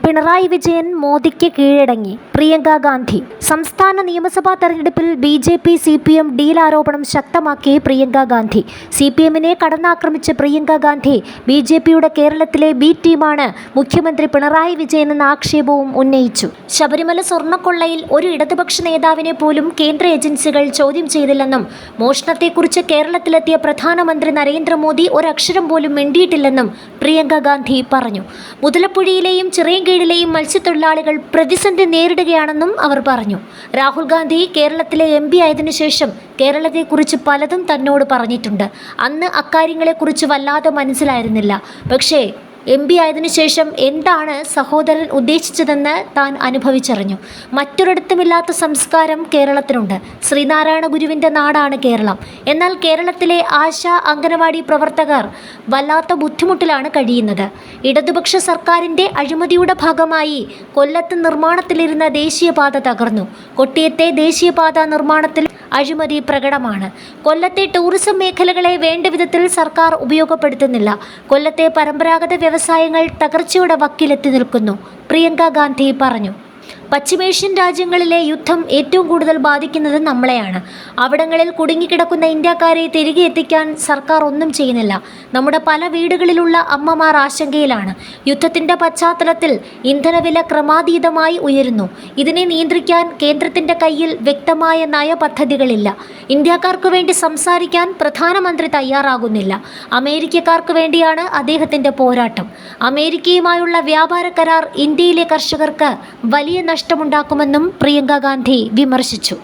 പിണറായി വിജയൻ മോദിക്ക് കീഴടങ്ങി. പ്രിയങ്ക ഗാന്ധി. സംസ്ഥാന നിയമസഭാ തെരഞ്ഞെടുപ്പിൽ BJP CPM ഡീൽ ആരോപണം ശക്തമാക്കി പ്രിയങ്ക ഗാന്ധി. CPMനെ കടന്നാക്രമിച്ച പ്രിയങ്ക ഗാന്ധി BJPയുടെ കേരളത്തിലെ B ടീമാണ് മുഖ്യമന്ത്രി പിണറായി വിജയൻ എന്ന ആക്ഷേപവും ഉന്നയിച്ചു. ശബരിമല സ്വർണ്ണക്കൊള്ളയിൽ ഒരു ഇടതുപക്ഷ നേതാവിനെ പോലും കേന്ദ്ര ഏജൻസികൾ ചോദ്യം ചെയ്തില്ലെന്നും മോഷണത്തെക്കുറിച്ച് കേരളത്തിലെത്തിയ പ്രധാനമന്ത്രി നരേന്ദ്രമോദി ഒരക്ഷരം പോലും മിണ്ടിയിട്ടില്ലെന്നും പ്രിയങ്ക ഗാന്ധി പറഞ്ഞു. മുതലപ്പുഴയിലെയും ചിറയൻകീഴിലെയും മത്സ്യത്തൊഴിലാളികൾ പ്രതിസന്ധി നേരിടുകയാണെന്നും അവർ പറഞ്ഞു. രാഹുൽ ഗാന്ധി കേരളത്തിലെ MP ആയതിനുശേഷം കേരളത്തെക്കുറിച്ച് പലതും തന്നോട് പറഞ്ഞിട്ടുണ്ട്. അന്ന് അക്കാര്യങ്ങളെക്കുറിച്ച് വല്ലാതെ മനസ്സിലായിരുന്നില്ല. പക്ഷേ MP ആയതിനുശേഷം എന്താണ് സഹോദരൻ ഉദ്ദേശിച്ചതെന്ന് താൻ അനുഭവിച്ചറിഞ്ഞു. മറ്റൊരിടത്തുമില്ലാത്ത സംസ്കാരം കേരളത്തിനുണ്ട്. ശ്രീനാരായണ ഗുരുവിൻ്റെ നാടാണ് കേരളം. എന്നാൽ കേരളത്തിലെ ആശാ അംഗനവാടി പ്രവർത്തകർ വല്ലാത്ത ബുദ്ധിമുട്ടിലാണ് കഴിയുന്നത്. ഇടതുപക്ഷ സർക്കാരിൻ്റെ അഴിമതിയുടെ ഭാഗമായി കൊല്ലത്ത് നിർമ്മാണത്തിലിരുന്ന ദേശീയപാത തകർന്നു. കൊട്ടിയത്തെ ദേശീയപാത നിർമ്മാണത്തിൽ അഴിമതി പ്രകടമാണ്. കൊല്ലത്തെ ടൂറിസം മേഖലകളെ വേണ്ട വിധത്തിൽ സർക്കാർ ഉപയോഗപ്പെടുത്തുന്നില്ല. കൊല്ലത്തെ പരമ്പരാഗത വ്യവസായങ്ങൾ തകർച്ചയുടെ വക്കിലെത്തി നിൽക്കുന്നു, പ്രിയങ്ക ഗാന്ധി പറഞ്ഞു. പശ്ചിമേഷ്യൻ രാജ്യങ്ങളിലെ യുദ്ധം ഏറ്റവും കൂടുതൽ ബാധിക്കുന്നത് നമ്മളെയാണ്. അവിടങ്ങളിൽ കുടുങ്ങിക്കിടക്കുന്ന ഇന്ത്യക്കാരെ തിരികെ എത്തിക്കാൻ സർക്കാർ ഒന്നും ചെയ്യുന്നില്ല. നമ്മുടെ പല വീടുകളിലുള്ള അമ്മമാർ ആശങ്കയിലാണ്. യുദ്ധത്തിൻ്റെ പശ്ചാത്തലത്തിൽ ഇന്ധനവില ക്രമാതീതമായി ഉയരുന്നു. ഇതിനെ നിയന്ത്രിക്കാൻ കേന്ദ്രത്തിൻ്റെ കയ്യിൽ വ്യക്തമായ നയപദ്ധതികളില്ല. ഇന്ത്യക്കാർക്ക് വേണ്ടി സംസാരിക്കാൻ പ്രധാനമന്ത്രി തയ്യാറാകുന്നില്ല. അമേരിക്കക്കാർക്ക് വേണ്ടിയാണ് അദ്ദേഹത്തിൻ്റെ പോരാട്ടം. അമേരിക്കയുമായുള്ള വ്യാപാര കരാർ ഇന്ത്യയിലെ കർഷകർക്ക് വലിയ നഷ്ടമുണ്ടാക്കുമെന്നും പ്രിയങ്ക ഗാന്ധി വിമർശിച്ചു.